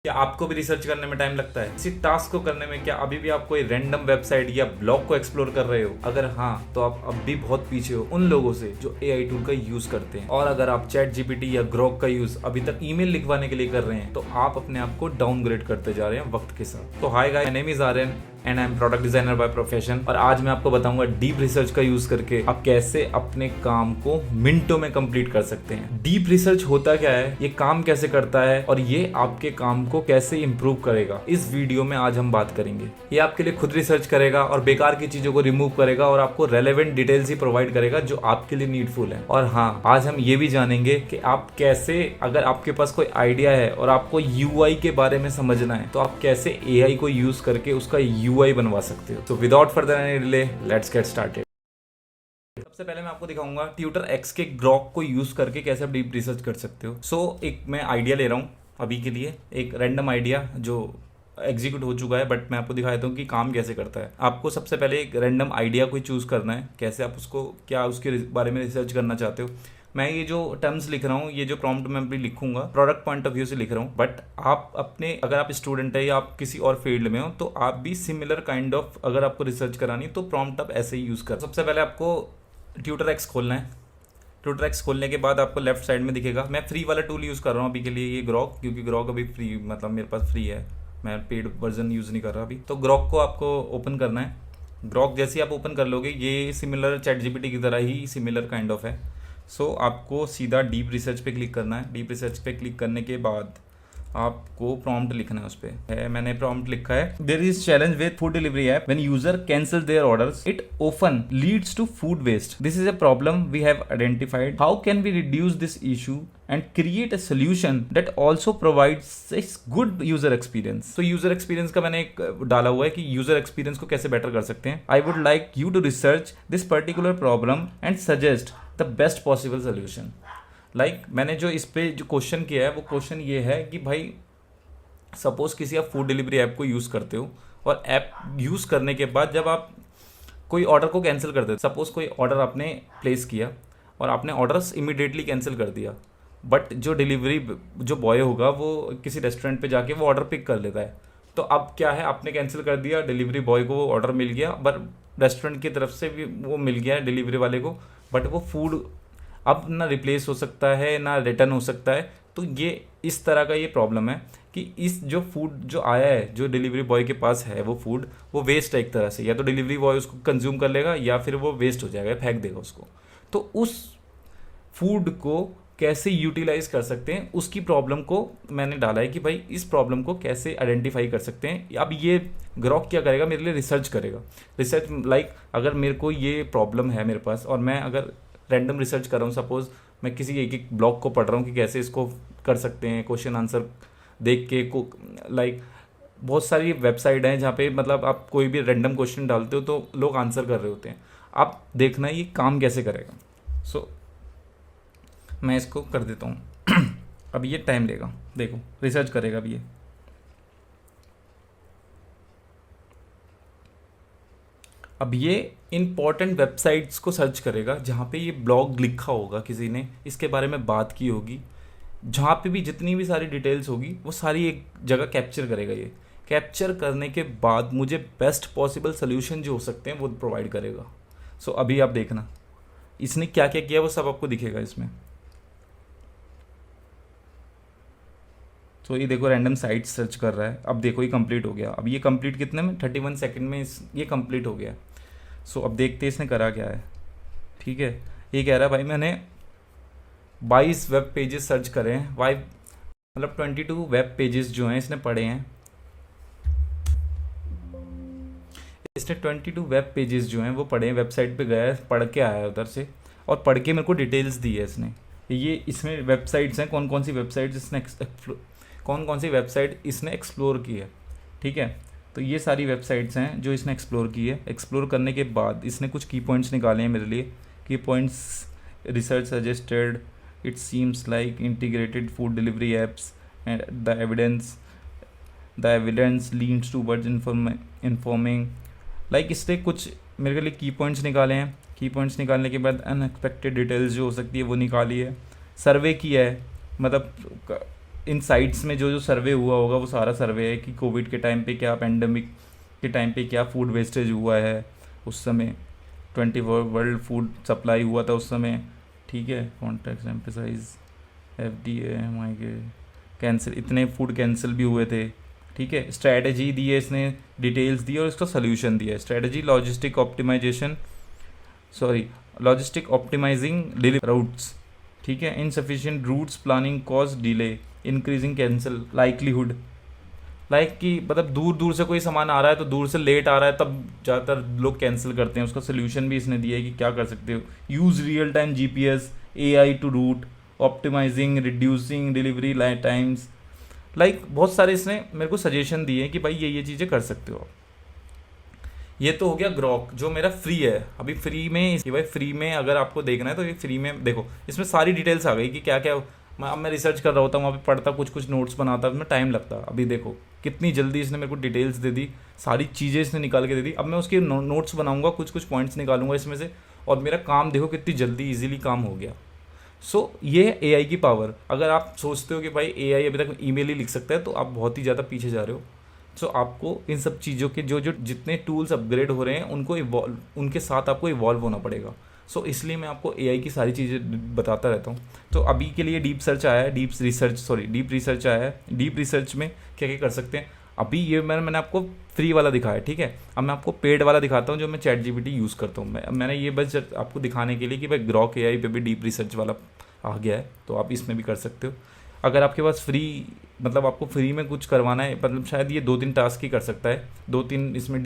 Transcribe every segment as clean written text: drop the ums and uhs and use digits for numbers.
क्या आपको भी रिसर्च करने में टाइम लगता है इसी टास्क को करने में? क्या अभी भी आप कोई रैंडम वेबसाइट या ब्लॉग को एक्सप्लोर कर रहे हो? अगर हाँ, तो आप अब भी बहुत पीछे हो उन लोगों से जो एआई टूल का यूज करते हैं। और अगर आप चैट जीपीटी या ग्रोक का यूज अभी तक ईमेल लिखवाने के लिए कर रहे हैं, तो आप अपने आप को डाउनग्रेड करते जा रहे हैं वक्त के साथ। तो hi guys, my name is Aryan and I am product designer by profession. और आज मैं आपको बताऊंगा डीप रिसर्च का यूज करके आप कैसे अपने काम को मिनटों में कंप्लीट कर सकते हैं। डीप रिसर्च होता क्या है, ये काम कैसे करता है और ये आपके काम को कैसे इंप्रूव करेगा, इस वीडियो में आज हम बात करेंगे। ये आपके लिए खुद रिसर्च करेगा और बेकार की चीजों को रिमूव करेगा और आपको रेलेवेंट डिटेल्स ही प्रोवाइड करेगा जो आपके लिए नीडफुल है। और हाँ, आज हम ये भी जानेंगे कि आप कैसे, अगर आपके पास कोई आइडिया है और आपको यूआई के बारे में समझना है, तो आप कैसे एआई को यूज करके उसका यूआई बनवा सकते हो। तो without further any delay, let's get started. सबसे पहले मैं आपको दिखाऊंगा ट्यूटर एक्स के ग्रॉक को यूज करके कैसे आप डीप रिसर्च कर सकते हो। सो एक मैं आइडिया ले रहा हूँ अभी के लिए, एक रैंडम आइडिया जो एग्जीक्यूट हो चुका है, बट मैं आपको दिखा देता हूँ कि काम कैसे करता है। आपको सबसे पहले एक रैंडम आइडिया को चूज करना है, कैसे आप उसको, क्या उसके बारे में रिसर्च करना चाहते हो। मैं ये जो टर्म्स लिख रहा हूँ, ये जो प्रॉम्प्ट मैं भी लिखूंगा प्रोडक्ट पॉइंट ऑफ व्यू से लिख रहा हूँ, बट आप अपने, अगर आप स्टूडेंट है या आप किसी और फील्ड में हो, तो आप भी सिमिलर काइंड ऑफ, अगर आपको रिसर्च करानी तो प्रॉम्प्ट आप ऐसे ही यूज कर। सबसे पहले आपको ट्यूटर एक्स खोलना है। ट्यूटर एक्स खोलने के बाद आपको लेफ्ट साइड में दिखेगा, मैं फ्री वाला टूल यूज़ कर रहा हूँ अभी के लिए, ये ग्रॉक, क्योंकि ग्रॉक अभी फ्री, मतलब मेरे पास फ्री है, मैं पेड वर्जन यूज़ नहीं कर रहा अभी। तो ग्रॉक को आपको ओपन करना है। ग्रॉक जैसे ही आप ओपन कर लोगे, ये सिमिलर चैट जीपीटी की तरह ही सिमिलर काइंड ऑफ है। सो आपको सीधा डीप रिसर्च पे क्लिक करना है। डीप रिसर्च पे क्लिक करने के बाद आपको प्रॉम्प्ट लिखना है उस पे। मैंने प्रॉम्प्ट लिखा है, there is challenge with food delivery app when user cancel their orders it often leads to food waste. This is a problem we have identified. How can we reduce this issue and create a solution that also provides a good user experience। तो user experience का मैंने एक डाला हुआ है कि user experience को कैसे बेटर कर सकते हैं। I would like you to research this particular problem and suggest the best possible solution. Like मैंने जो इस पे जो क्वेश्चन किया है, वो क्वेश्चन ये है कि भाई सपोज किसी आप फूड डिलीवरी ऐप को यूज़ करते हो, और ऐप यूज़ करने के बाद जब आप कोई ऑर्डर को कैंसिल कर देते हो, सपोज कोई ऑर्डर आपने प्लेस किया और आपने ऑर्डर्स इमीडिएटली कैंसिल कर दिया, बट जो डिलीवरी जो बॉय होगा वो किसी रेस्टोरेंट पे जाके वो ऑर्डर पिक कर लेता है। तो अब क्या है, आपने कैंसिल कर दिया, डिलीवरी बॉय को वो ऑर्डर मिल गया, बट रेस्टोरेंट की तरफ से भी वो मिल गया है डिलीवरी वाले को, बट वो फूड अब ना रिप्लेस हो सकता है ना रिटर्न हो सकता है। तो ये इस तरह का ये प्रॉब्लम है कि इस जो फूड जो आया है, जो डिलीवरी बॉय के पास है, वो फूड वो वेस्ट है एक तरह से। या तो डिलीवरी बॉय उसको कंज्यूम कर लेगा या फिर वो वेस्ट हो जाएगा, फेंक देगा उसको। तो उस फूड को कैसे यूटिलाइज कर सकते हैं, उसकी प्रॉब्लम को मैंने डाला है कि भाई इस प्रॉब्लम को कैसे आइडेंटिफाई कर सकते हैं। अब ये ग्रॉक क्या करेगा, मेरे लिए रिसर्च करेगा। रिसर्च लाइक अगर मेरे को ये प्रॉब्लम है मेरे पास, और मैं अगर रैंडम रिसर्च कर रहा हूँ, सपोज मैं किसी एक एक ब्लॉग को पढ़ रहा हूँ कि कैसे इसको कर सकते हैं, क्वेश्चन आंसर देख के को, लाइक बहुत सारी वेबसाइट हैं जहाँ पे मतलब आप कोई भी रैंडम क्वेश्चन डालते हो तो लोग आंसर कर रहे होते हैं। आप देखना ये काम कैसे करेगा। सो मैं इसको कर देता हूँ। अब ये टाइम लेगा, देखो रिसर्च करेगा अब ये। अब ये इंपॉर्टेंट वेबसाइट्स को सर्च करेगा जहाँ पे ये ब्लॉग लिखा होगा, किसी ने इसके बारे में बात की होगी, जहाँ पे भी जितनी भी सारी डिटेल्स होगी वो सारी एक जगह कैप्चर करेगा। ये कैप्चर करने के बाद मुझे बेस्ट पॉसिबल सोल्यूशन जो हो सकते हैं वो प्रोवाइड करेगा। सो अभी आप देखना इसने क्या क्या किया, वो सब आपको दिखेगा इसमें। तो ये देखो रैंडम साइट सर्च कर रहा है, अब देखो ये कंप्लीट हो गया। अब ये कंप्लीट कितने में, 31 सेकंड में ये कंप्लीट हो गया। सो अब देखते हैं इसने करा क्या है। ठीक है, ये कह रहा है भाई मैंने 22 वेब पेजेस सर्च करे हैं, मतलब 22 वेब पेजेस जो हैं इसने पढ़े हैं। इसने 22 वेब पेजेस जो हैं वो पढ़े हैं, वेबसाइट पे गया है, पढ़ के आया है उधर से, और पढ़ के मेरे को डिटेल्स दी है इसने। ये इसमें वेबसाइट्स हैं, कौन कौन सी वेबसाइट्स इसने कौन कौन सी वेबसाइट इसने एक्सप्लोर की है। ठीक है, तो ये सारी वेबसाइट्स हैं जो इसने एक्सप्लोर की है। एक्सप्लोर करने के बाद इसने कुछ की पॉइंट्स निकाले हैं मेरे लिए। Key points, research suggested it seems like integrated food delivery apps and the evidence leads towards informing, like इससे कुछ मेरे लिए की पॉइंट्स निकाले हैं। की पॉइंट्स निकालने के बाद अनएक्सपेक्टेड डिटेल्स जो हो सकती है वो निकाली है। सर्वे किया है, मतलब इन साइट्स में जो जो सर्वे हुआ होगा वो सारा सर्वे है कि कोविड के टाइम पे क्या, पैंडमिक के टाइम पे क्या फूड वेस्टेज हुआ है उस समय, 24 वर्ल्ड फूड सप्लाई हुआ था उस समय, ठीक है। कॉन्टेक्स्ट एम्फेसाइज FDA MI के कैंसिल, इतने फूड कैंसिल भी हुए थे, ठीक है। स्ट्रैटेजी दी है इसने, डिटेल्स दी है और इसका सोल्यूशन दिया है। Strategy logistic optimizing delivery routes, ठीक है। Insufficient routes planning cause delay, increasing cancel likelihood, like कि मतलब दूर दूर से कोई सामान आ रहा है तो दूर से लेट आ रहा है तब ज़्यादातर लोग कैंसिल करते हैं। उसका सोल्यूशन भी इसने दिया है कि क्या कर सकते हो। Use real time GPS AI to route optimizing reducing delivery times, like बहुत सारे इसने मेरे को सजेशन दिए हैं कि भाई ये चीज़ें कर सकते हो। ये तो हो गया ग्रॉक जो मेरा फ्री है। अभी फ्री में कि भाई फ्री में अगर आपको देखना है तो ये फ्री में देखो, इसमें सारी डिटेल्स आ गई कि क्या क्या। मैं रिसर्च कर रहा होता, वहाँ पे पढ़ता, कुछ नोट्स बनाता, उसमें टाइम लगता। अभी देखो कितनी जल्दी इसने मेरे को डिटेल्स दे दी, सारी चीज़ें इसने निकाल के दे दी। अब मैं उसके नोट्स बनाऊंगा, कुछ पॉइंट्स निकालूंगा इसमें से, और मेरा काम देखो कितनी जल्दी ईजिली काम हो गया। सो ये है AI की पावर। अगर आप सोचते हो कि भाई AI अभी तक ईमेल ही लिख सकता है तो आप बहुत ही ज़्यादा पीछे जा रहे हो। सो आपको इन सब चीज़ों के जो जितने टूल्स अपग्रेड हो रहे हैं उनके साथ आपको इवॉल्व होना पड़ेगा। सो इसलिए मैं आपको AI की सारी चीज़ें बताता रहता हूँ। तो अभी के लिए डीप रिसर्च आया है। डीप रिसर्च में क्या क्या कर सकते हैं, अभी ये मैंने आपको फ्री वाला दिखाया, ठीक है। अब मैं आपको पेड वाला दिखाता हूँ जो मैं ChatGPT यूज़ करता हूँ। मैंने ये बस आपको दिखाने के लिए कि भाई ग्रॉक AI पे भी डीप रिसर्च वाला आ गया है, तो आप इसमें भी कर सकते हो। अगर आपके पास फ्री, मतलब आपको फ्री में कुछ करवाना है, मतलब शायद ये 2-3 टास्क ही कर सकता है, 2-3 इसमें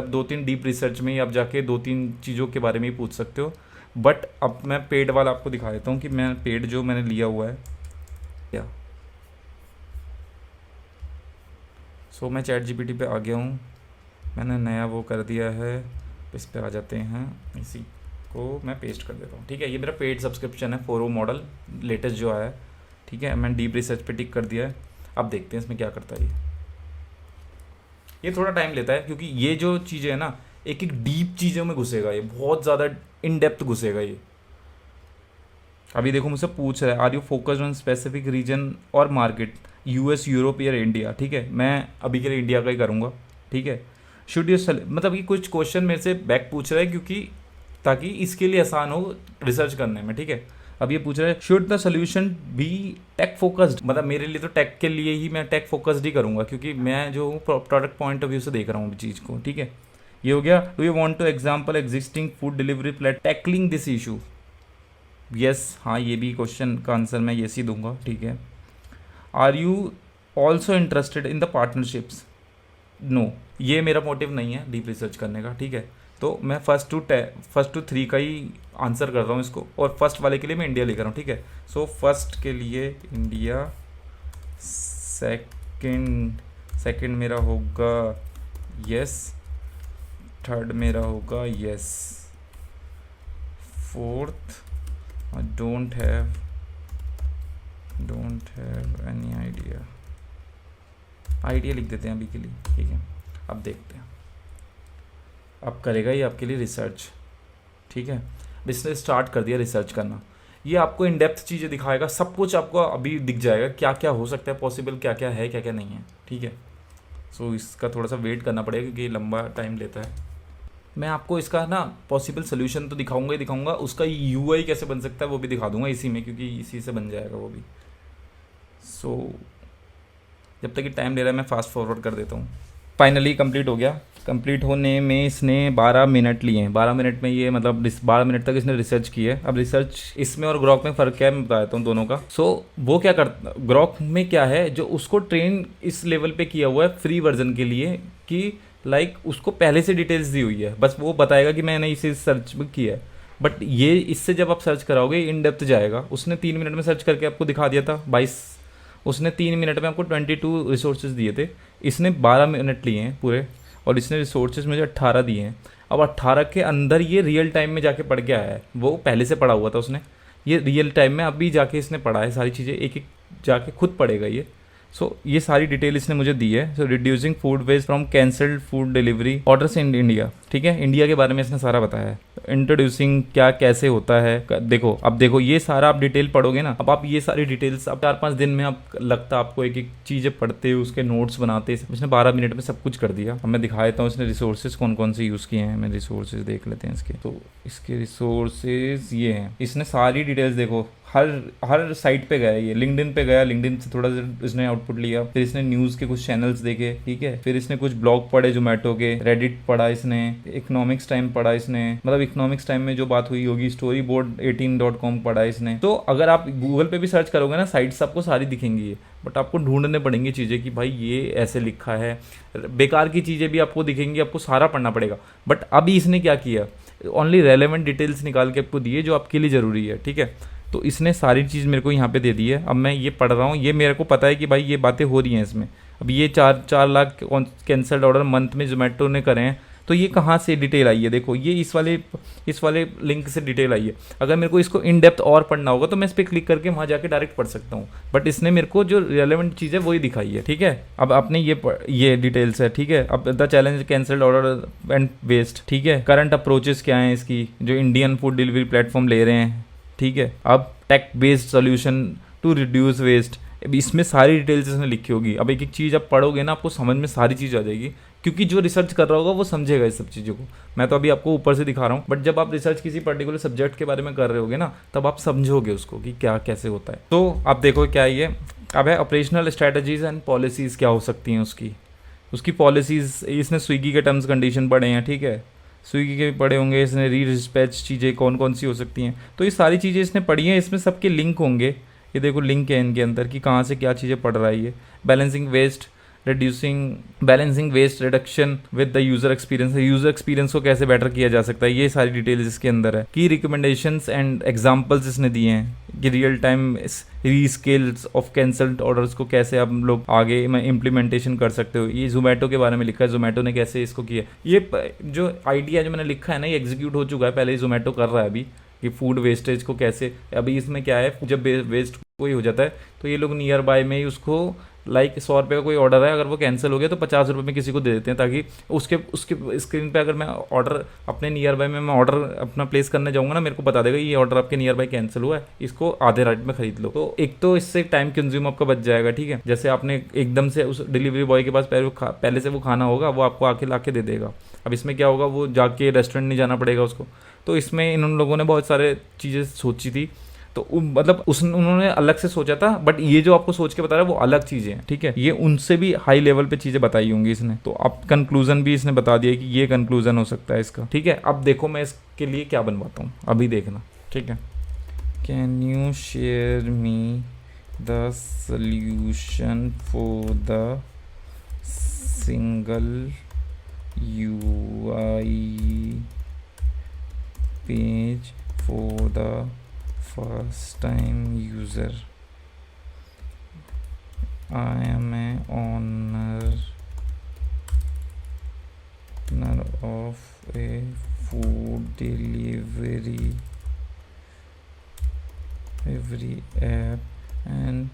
दो तीन डीप रिसर्च में ही आप जाके 2-3 चीज़ों के बारे में ही पूछ सकते हो। बट अब मैं पेड वाला आपको दिखा देता हूँ कि मैं पेड जो मैंने लिया हुआ है क्या। सो मैं ChatGPT पे आ गया हूँ, मैंने नया वो कर दिया है, इस पे आ जाते हैं, इसी को मैं पेस्ट कर देता हूँ, ठीक है। ये मेरा पेड सब्सक्रिप्शन है 4O मॉडल लेटेस्ट जो आया है, ठीक है। मैंने डीप रिसर्च पे टिक कर दिया है। अब देखते हैं इसमें क्या करता है। ये थोड़ा टाइम लेता है क्योंकि ये जो चीज़ें है ना, एक डीप चीज़ों में घुसेगा, ये बहुत ज़्यादा इन डेप्थ घुसेगा ये। अभी देखो मुझसे पूछ रहा है are you focused on specific region और मार्केट, US यूरोप या इंडिया, ठीक है। मैं अभी के लिए इंडिया का ही करूँगा, ठीक है। शुड यू मतलब कि कुछ क्वेश्चन मेरे से बैक पूछ रहा है क्योंकि ताकि इसके लिए आसान हो रिसर्च करने में, ठीक है। अब ये पूछ रहा है should the solution be tech focused, मतलब मेरे लिए तो टेक के लिए ही मैं टेक फोकस्ड ही करूँगा क्योंकि मैं जो प्रोडक्ट पॉइंट ऑफ व्यू से देख रहा हूँ चीज़ को, ठीक है। ये हो गया। Do you want two example existing food delivery plate tackling this issue, yes, हाँ, ये भी क्वेश्चन का आंसर मैं यस ही दूंगा, ठीक है। Are you also interested in the partnerships, no, ये मेरा मोटिव नहीं है डीप रिसर्च करने का, ठीक है। तो मैं फर्स्ट टू 3 का ही आंसर कर रहा हूँ इसको, और फर्स्ट वाले के लिए मैं इंडिया लेकर रहा हूँ, ठीक है। सो फर्स्ट के लिए इंडिया, सेकंड मेरा होगा यस, थर्ड मेरा होगा yes, fourth don't have any idea लिख देते हैं अभी के लिए, ठीक है। अब देखते हैं, अब करेगा ये आपके लिए रिसर्च, ठीक है। इसने स्टार्ट कर दिया रिसर्च करना। ये आपको इन डेप्थ चीज़ें दिखाएगा, सब कुछ आपको अभी दिख जाएगा, क्या क्या हो सकता है पॉसिबल, क्या क्या है, क्या क्या नहीं है, ठीक है। सो इसका थोड़ा सा वेट करना पड़ेगा क्योंकि ये लंबा टाइम लेता है। मैं आपको इसका ना पॉसिबल सोल्यूशन तो दिखाऊंगा ही दिखाऊंगा, उसका UI कैसे बन सकता है वो भी दिखा दूंगा इसी में, क्योंकि इसी से बन जाएगा वो भी। सो जब तक कि टाइम ले रहा है मैं फास्ट फॉरवर्ड कर देता हूँ। फाइनली कंप्लीट हो गया। कंप्लीट होने में इसने 12 मिनट लिए हैं। 12 मिनट में ये मतलब 12 मिनट तक इसने रिसर्च की है। अब रिसर्च इसमें और ग्रॉक में फ़र्क क्या है मैं बता देता हूँ दोनों का। वो क्या करता, ग्रॉक में क्या है जो उसको ट्रेन इस लेवल पे किया हुआ है फ्री वर्जन के लिए कि उसको पहले से डिटेल्स दी हुई है, बस वो बताएगा कि मैंने इसे सर्च किया है। बट ये इससे जब आप सर्च कराओगे इन डेप्थ जाएगा। उसने 3 मिनट में सर्च करके आपको दिखा दिया था 22, उसने 3 मिनट में आपको 22 रिसोर्सेज दिए थे, इसने 12 मिनट लिए हैं पूरे, और इसने रिसोर्सेज मुझे 18 दिए हैं। अब 18 के अंदर ये रियल टाइम में जाके पढ़ के आया है, वो पहले से पढ़ा हुआ था उसने, ये रियल टाइम में अभी जाके इसने पढ़ा है, सारी चीज़ें एक एक जाके खुद पढ़ेगा ये। ये सारी डिटेल इसने मुझे दी है। Reducing food waste from cancelled food delivery orders in India, ठीक है, इंडिया के बारे में इसने सारा बताया है। इंट्रोड्यूसिंग क्या कैसे होता है। देखो अब देखो ये सारा आप डिटेल पढ़ोगे ना, अब आप ये सारी डिटेल्स अब 4-5 दिन में आप लगता आपको एक एक चीज़ें पढ़ते हो, उसके नोट्स बनाते। इसने 12 मिनट में सब कुछ कर दिया। अब मैं दिखा देता हूँ इसने रिसोर्सेज कौन कौन से यूज़ किए हैं। मैं रिसोर्सेज देख लेते हैं इसके। तो इसके रिसोर्सेज ये हैं, इसने सारी डिटेल्स देखो हर साइट पे गया। ये लिंक्डइन पे गया, लिंक्डइन से थोड़ा सा इसने आउटपुट लिया, फिर इसने न्यूज़ के कुछ चैनल्स देखे, ठीक है, फिर इसने कुछ ब्लॉग पढ़े जोमेटो के, रेडिट पढ़ा इसने, इकोनॉमिक्स टाइम पढ़ा इसने, मतलब इकोनॉमिक्स टाइम में जो बात हुई होगी, स्टोरी बोर्ड 18.com पढ़ा इसने। तो अगर आप गूगल पे भी सर्च करोगे ना, साइट्स आपको सारी दिखेंगी, बट आपको ढूंढने पड़ेंगी चीज़ें कि भाई ये ऐसे लिखा है। बेकार की चीज़ें भी आपको दिखेंगी, आपको सारा पढ़ना पड़ेगा। बट अभी इसने क्या किया, ओनली रेलेवेंट डिटेल्स निकाल के आपको दिए जो आपके लिए ज़रूरी है, ठीक है। तो इसने सारी चीज़ मेरे को यहाँ पे दे दी है। अब मैं ये पढ़ रहा हूँ, ये मेरे को पता है कि भाई ये बातें हो रही हैं इसमें। अब ये 4 लाख कैंसल्ड ऑर्डर मंथ में जोमेटो ने करे हैं, तो ये कहाँ से डिटेल आई है। देखो ये इस वाले लिंक से डिटेल आई है। अगर मेरे को इसको इन डेप्थ और पढ़ना होगा तो मैं इस पर क्लिक करके वहाँ जाके डायरेक्ट पढ़ सकता हूँ, बट इसने मेरे को जो रेलेवेंट चीज़ है वही दिखाई है, ठीक है। अब आपने ये डिटेल्स है, ठीक है। अब the challenge cancelled order and waste, ठीक है। करंट अप्रोचेस क्या है इसकी, जो इंडियन फूड डिलीवरी प्लेटफॉर्म ले रहे हैं, ठीक है। अब tech based solution to reduce waste, इसमें सारी डिटेल्स इसमें लिखी होगी। अब एक एक चीज़ आप पढ़ोगे ना, आपको समझ में सारी चीज़ आ जाएगी, क्योंकि जो रिसर्च कर रहा होगा वो समझेगा इस सब चीज़ों को। मैं तो अभी आपको ऊपर से दिखा रहा हूँ, बट जब आप रिसर्च किसी पर्टिकुलर सब्जेक्ट के बारे में कर रहे होगे ना, तब आप समझोगे उसको कि क्या कैसे होता है। तो आप देखो क्या ये अब है, ऑपरेशनल स्ट्रैटेजीज एंड पॉलिसीज़ क्या हो सकती हैं उसकी पॉलिसीज़। इसने स्विगी के टर्म्स कंडीशन पढ़े हैं, ठीक है, स्विगी के भी पढ़े होंगे इसने। री डिस्पैच चीज़ें कौन कौन सी हो सकती हैं, तो ये सारी चीज़ें इसने पढ़ी हैं। इसमें सबके लिंक होंगे, ये देखो लिंक है इनके अंदर कि कहाँ से क्या चीज़ें पढ़ रहा है ये। Balancing waste reduction with the user experience को कैसे बेटर किया जा सकता है, ये सारी डिटेल्स इसके अंदर है। की रिकमेंडेशंस एंड एग्जांपल्स इसने दिए हैं कि real time rescales of cancelled orders को कैसे आप लोग आगे में इम्प्लीमेंटेशन कर सकते हो। ये जोमेटो के बारे में लिखा है, जोमेटो ने कैसे इसको किया। ये जो आइडिया जो मैंने लिखा है ना, ये एग्जीक्यूट हो चुका है, पहले ही जोमेटो कर रहा है अभी, कि फूड वेस्टेज को कैसे। अभी इसमें क्या है, जब वेस्ट कोई हो जाता है तो ये लोग नियर बाय में ही उसको, लाइक 100 रुपये का कोई ऑर्डर है, अगर वो कैंसिल हो गया तो 50 रुपये में किसी को दे देते हैं, ताकि उसके स्क्रीन पे अगर मैं ऑर्डर अपने नियर बाय में मैं ऑर्डर अपना प्लेस करने जाऊँगा ना, मेरे को बता देगा ये ऑर्डर आपके नियर बाय कैंसिल हुआ है, इसको आधे रेट में खरीद लो। तो एक तो इससे टाइम कंज्यूम आपका बच जाएगा, ठीक है। जैसे आपने एकदम से उस डिलीवरी बॉय के पास पहले से वो खाना होगा, वो आपको आके ला के दे देगा। अब इसमें क्या होगा, वो जाके रेस्टोरेंट नहीं जाना पड़ेगा उसको। तो इसमें इन लोगों ने बहुत सारे चीज़ें सोची थी, तो मतलब उन्होंने अलग से सोचा था, बट ये जो आपको सोच के बता रहा है वो अलग चीज़ें हैं, ठीक है। ये उनसे भी हाई लेवल पे चीज़ें बताई होंगी इसने। तो अब कंक्लूजन भी इसने बता दिया कि ये कंक्लूजन हो सकता है इसका, ठीक है। अब देखो मैं इसके लिए क्या बनवाता हूँ, अभी देखना, ठीक है। Can you share me the solution for the single UI page for the first time user. I am a owner of a food delivery app and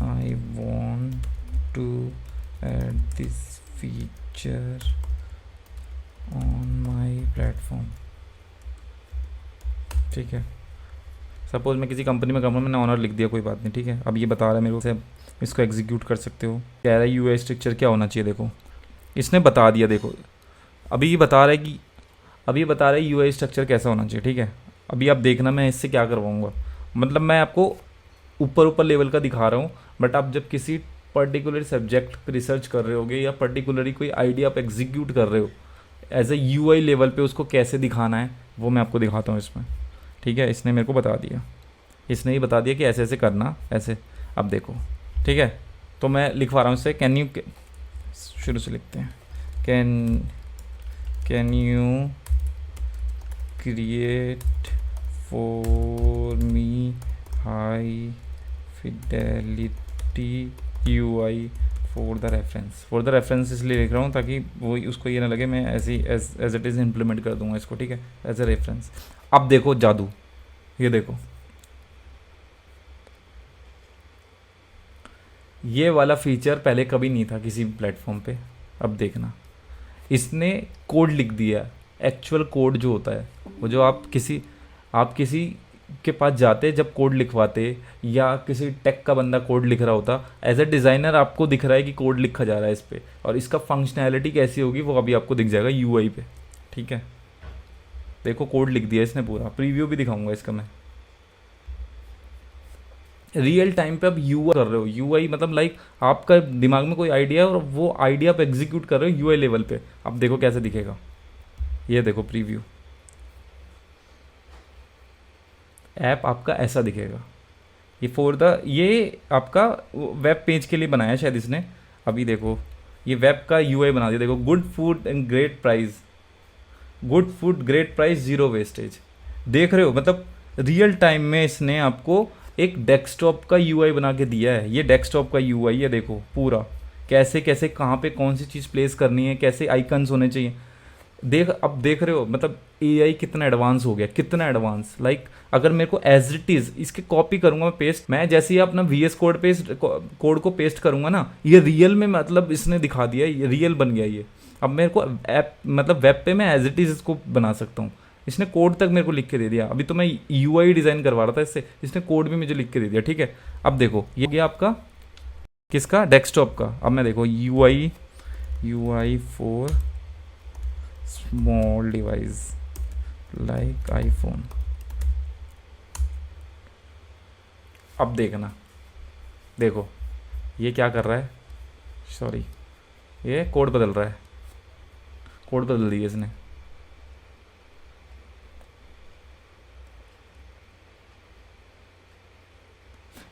I want to add this feature on my platform, ठीक है। Suppose मैं किसी company में काम करूँ, मैंने honour लिख दिया, कोई बात नहीं, ठीक है। अब ये बता रहा है मेरे को से इसको एग्जीक्यूट कर सकते हो। कह रहा है यूआई स्ट्रक्चर क्या होना चाहिए, देखो इसने बता दिया। देखो अभी ये बता रहा है यूआई स्ट्रक्चर कैसा होना चाहिए, ठीक है। अभी आप देखना मैं इससे क्या करवाऊँगा, मतलब मैं आपको ऊपर लेवल का दिखा रहा हूँ, बट आप जब किसी पर्टिकुलर सब्जेक्ट पर रिसर्च कर रहे होगे या पर्टिकुलरली कोई आइडिया आप एग्जीक्यूट कर रहे हो एज ए यूआई लेवल पे, उसको कैसे दिखाना है वो मैं आपको दिखाता हूँ इसमें, ठीक है। इसने मेरे को बता दिया, इसने ही बता दिया कि ऐसे ऐसे करना, ऐसे। अब देखो, ठीक है, तो मैं लिखवा रहा हूँ इससे। कैन यू, शुरू से लिखते हैं, can you create for me high Fidelity UI for the reference इसलिए लिख रहा हूँ ताकि वो उसको ये ना लगे मैं ऐसे ही एज इट इज़ इम्प्लीमेंट कर दूंगा इसको, ठीक है, एज ए रेफरेंस। अब देखो जादू, ये देखो ये वाला फीचर पहले कभी नहीं था किसी प्लेटफॉर्म पे। अब देखना, इसने कोड लिख दिया, एक्चुअल कोड जो होता है, वो जो आप किसी के पास जाते जब कोड लिखवाते, या किसी टेक का बंदा कोड लिख रहा होता, एज ए डिज़ाइनर आपको दिख रहा है कि कोड लिखा जा रहा है इस पर, और इसका फंक्शनैलिटी कैसी होगी वो अभी आपको दिख जाएगा यूआई पे। ठीक है, देखो कोड लिख दिया इसने पूरा, प्रीव्यू भी दिखाऊंगा इसका मैं। रियल टाइम पे आप यूआई कर रहे हो, यूआई मतलब लाइक आपका दिमाग में कोई आइडिया है और वो आइडिया आप एग्जीक्यूट कर रहे हो यूआई लेवल पे। अब देखो कैसे दिखेगा, ये देखो प्रीव्यू, ऐप आपका ऐसा दिखेगा। ये आपका वेब पेज के लिए बनाया है शायद इसने। अभी देखो ये वेब का यूआई बना दिया, देखो good food and great price, good food great price, zero wastage. देख रहे हो, मतलब रियल टाइम में इसने आपको एक डेस्कटॉप का यूआई बना के दिया है। ये डेस्कटॉप का यूआई है, देखो पूरा कैसे कैसे कहाँ पे कौन सी चीज़ प्लेस करनी है, कैसे आइकन्स होने चाहिए। अब देख रहे हो, मतलब एआई कितना एडवांस हो गया, कितना एडवांस। लाइक अगर मेरे को एज इट इज़ इसके कॉपी करूँगा मैं पेस्ट, मैं जैसे ही अपना वी एस कोड को पेस्ट करूँगा ना, ये रियल में मतलब इसने दिखा दिया, ये रियल बन गया ये। अब मेरे को ऐप मतलब वेब पे मैं एज इट इज़ इसको बना सकता हूँ। इसने कोड तक मेरे को लिख के दे दिया। अभी तो मैं यूआई डिज़ाइन करवा रहा था इससे, इसने कोड भी मुझे लिख के दे दिया। ठीक है, अब देखो ये गया आपका किसका, डेस्कटॉप का। अब मैं देखो UI for small device like iPhone. अब देखना, देखो ये क्या कर रहा है, सॉरी ये कोड बदल रहा है, कोड बदल दिया इसने।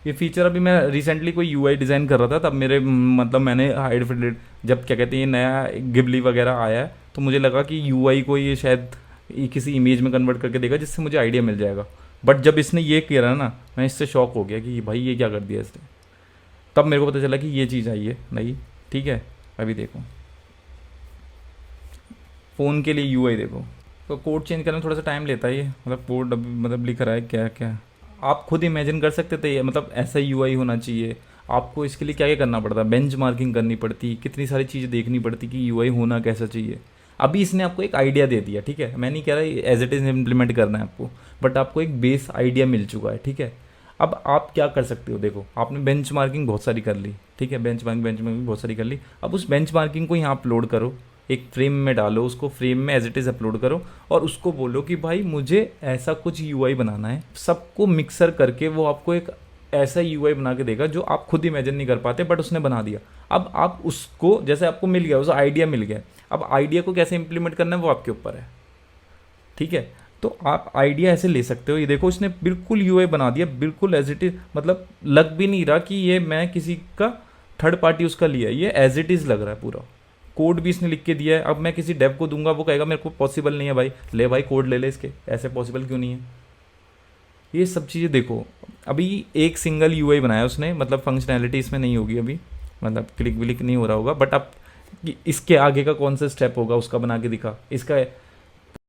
ये फीचर अभी मैं रिसेंटली कोई यूआई डिज़ाइन कर रहा था, तब मेरे मतलब मैंने हाइड फिल्ड जब क्या कहते हैं ये नया गिबली वगैरह आया है, तो मुझे लगा कि यूआई को ये शायद किसी इमेज में कन्वर्ट करके देगा जिससे मुझे आइडिया मिल जाएगा। बट जब इसने ये किया ना, मैं इससे शॉक हो गया कि भाई ये क्या कर दिया इसने। तब मेरे को पता चला कि ये चीज़ आई है नहीं। ठीक है, अभी देखो फ़ोन के लिए यूआई देखो, तो कोड चेंज करने में थोड़ा सा टाइम लेता है ये, मतलब कोड अभी मतलब लिख रहा है क्या क्या। आप खुद इमेजिन कर सकते थे ये, मतलब ऐसा यूआई होना चाहिए। आपको इसके लिए क्या क्या करना पड़ता, बेंच मार्किंग करनी पड़ती, कितनी सारी चीज़ें देखनी पड़ती कि यूआई होना कैसा चाहिए। अभी इसने आपको एक आइडिया दे दिया। ठीक है, मैं नहीं कह रहा एज इट इज़ इम्प्लीमेंट करना है आपको, बट आपको एक बेस आइडिया मिल चुका है। ठीक है, अब आप क्या कर सकते हो, देखो आपने बेंच मार्किंग बहुत सारी कर ली। ठीक है, बेंच मार्किंग बहुत सारी कर ली। अब उस बेंच मार्किंग को यहाँ अपलोड करो, एक फ्रेम में डालो, उसको फ्रेम में एज इट इज़ अपलोड करो, और उसको बोलो कि भाई मुझे ऐसा कुछ यूआई बनाना है। सबको मिक्सर करके वो आपको एक ऐसा यूआई बना के देगा जो आप खुद इमेजिन नहीं कर पाते, बट उसने बना दिया। अब आप उसको, जैसे आपको मिल गया, उस आइडिया मिल गया, अब आइडिया को कैसे इंप्लीमेंट करना है वो आपके ऊपर है। ठीक है, तो आप आइडिया ऐसे ले सकते हो। ये देखो इसने बिल्कुल यूआई बना दिया, बिल्कुल एज इट इज़, मतलब लग भी नहीं रहा कि ये मैं किसी का थर्ड पार्टी उसका लिया, ये एज इट इज़ लग रहा है पूरा। कोड भी इसने लिख के दिया है। अब मैं किसी डेव को दूंगा, वो कहेगा मेरे को पॉसिबल नहीं है भाई, ले भाई कोड ले ले इसके, ऐसे पॉसिबल क्यों नहीं है। ये सब चीज़ें देखो, अभी एक सिंगल यूआई बनाया उसने, मतलब फंक्शनैलिटी इसमें नहीं होगी अभी, मतलब क्लिक विलिक नहीं हो रहा होगा, बट अब इसके आगे का कौन सा स्टेप होगा उसका बना के दिखा इसका।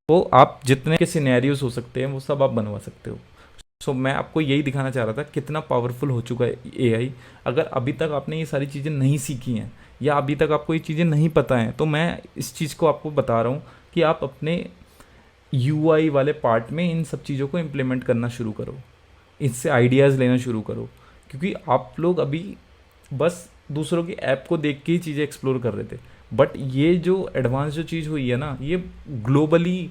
तो आप जितने के सिनेरियोज हो सकते हैं वो सब आप बनवा सकते हो। सो मैं आपको यही दिखाना चाह रहा था कितना पावरफुल हो चुका है एआई। अगर अभी तक आपने ये सारी चीज़ें नहीं सीखी हैं, या अभी तक आपको ये चीज़ें नहीं पता हैं, तो मैं इस चीज़ को आपको बता रहा हूँ कि आप अपने यूआई वाले पार्ट में इन सब चीज़ों को इम्प्लीमेंट करना शुरू करो, इससे आइडियाज़ लेना शुरू करो। क्योंकि आप लोग अभी बस दूसरों की ऐप को देख के ही चीज़ें एक्सप्लोर कर रहे थे, बट ये जो एडवांस जो चीज़ हुई है ना, ये ग्लोबली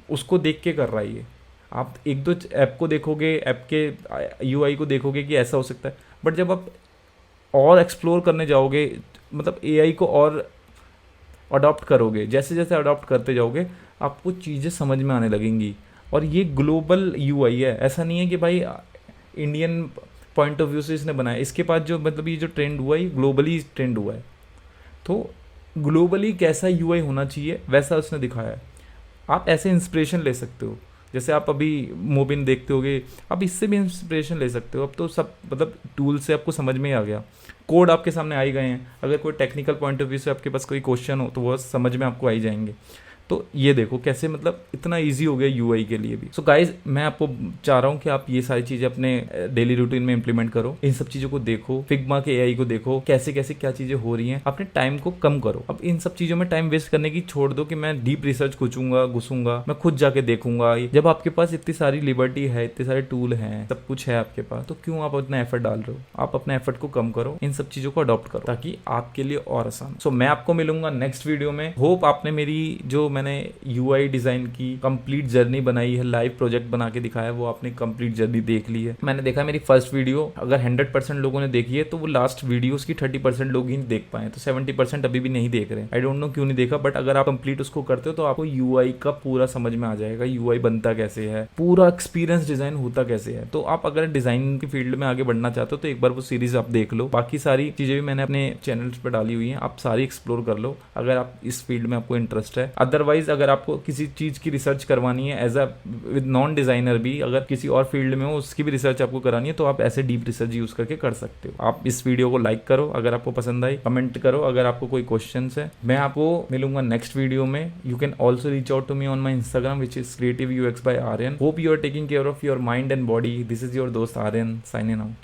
उसको देख के कर रहा है ये। आप एक दो ऐप को देखोगे, ऐप के यूआई को देखोगे कि ऐसा हो सकता है, बट जब आप और एक्सप्लोर करने जाओगे, मतलब एआई को और अडॉप्ट करोगे, जैसे जैसे अडॉप्ट करते जाओगे आपको चीज़ें समझ में आने लगेंगी। और ये ग्लोबल यूआई है, ऐसा नहीं है कि भाई इंडियन पॉइंट ऑफ व्यू से इसने बनाया। इसके पास जो मतलब ये जो ट्रेंड हुआ है, ग्लोबली ट्रेंड हुआ है। तो ग्लोबली कैसा यूआई होना चाहिए वैसा उसने दिखाया है। आप ऐसे इंस्पिरेशन ले सकते हो, जैसे आप अभी मोबिन देखते होगे, आप इससे भी इंस्पिरेशन ले सकते हो। अब तो सब मतलब टूल से आपको समझ में ही आ गया, कोड आपके सामने आ ही गए हैं। अगर कोई टेक्निकल पॉइंट ऑफ व्यू से आपके पास कोई क्वेश्चन हो तो वो समझ में आपको आ ही जाएंगे। तो ये देखो कैसे मतलब इतना ईजी हो गया यूआई के लिए भी। सो गाइज मैं आपको चाह रहा हूँ कि आप ये सारी चीजें अपने डेली रूटीन में इंप्लीमेंट करो, इन सब चीजों को देखो, फिग्मा के एआई को देखो, कैसे कैसे क्या चीजें हो रही हैं, अपने टाइम को कम करो। अब इन सब चीजों में टाइम वेस्ट करने की छोड़ दो कि मैं डीप रिसर्च घुसूंगा, मैं खुद जाके देखूंगा। जब आपके पास इतनी सारी लिबर्टी है, इतने सारे टूल हैं, सब कुछ है आपके पास, तो क्यों आप अपना एफर्ट डाल रहे हो? आप अपने एफर्ट को कम करो, इन सब चीजों को अडॉप्ट करो ताकि आपके लिए और आसान। सो मैं आपको मिलूंगा नेक्स्ट वीडियो में। होप आपने मेरी जो मैंने यूआई डिजाइन की कंप्लीट जर्नी बनाई है, लाइव प्रोजेक्ट बना के दिखाया, वो आपने कंप्लीट जर्नी देख ली है। मैंने देखा मेरी फर्स्ट वीडियो अगर 100% लोगों ने देखी है तो वो लास्ट वीडियोस की 30% लोग ही देख पाए, तो 70% अभी भी नहीं देख रहे। आई डोंट नो क्यों नहीं देखा, बट अगर आप कंप्लीट उसको करते हो तो आपको यूआई का पूरा समझ में आ जाएगा, यूआई बनता कैसे है, पूरा एक्सपीरियंस डिजाइन होता कैसे है। तो आप अगर डिजाइन की फील्ड में आगे बढ़ना चाहते हो तो एक बार वो सीरीज आप देख लो। बाकी सारी चीजें भी मैंने अपने चैनल्स पर डाली हुई हैं, आप सारी एक्सप्लोर कर लो अगर आप इस फील्ड में आपको इंटरेस्ट है। अदरवाइज अगर आपको किसी चीज की रिसर्च करवानी है as a with non designer भी, अगर किसी और फील्ड में हो उसकी भी रिसर्च आपको करानी है, तो आप ऐसे डीप रिसर्च यूज करके कर सकते हो। आप इस वीडियो को लाइक करो अगर आपको पसंद आई, कमेंट करो अगर आपको कोई क्वेश्चन है। मैं आपको मिलूंगा नेक्स्ट वीडियो में। You can also reach out to me on my Instagram which is creative UX by Aryan. Hope you are taking care of your mind and body. This is your dost Aryan signing out.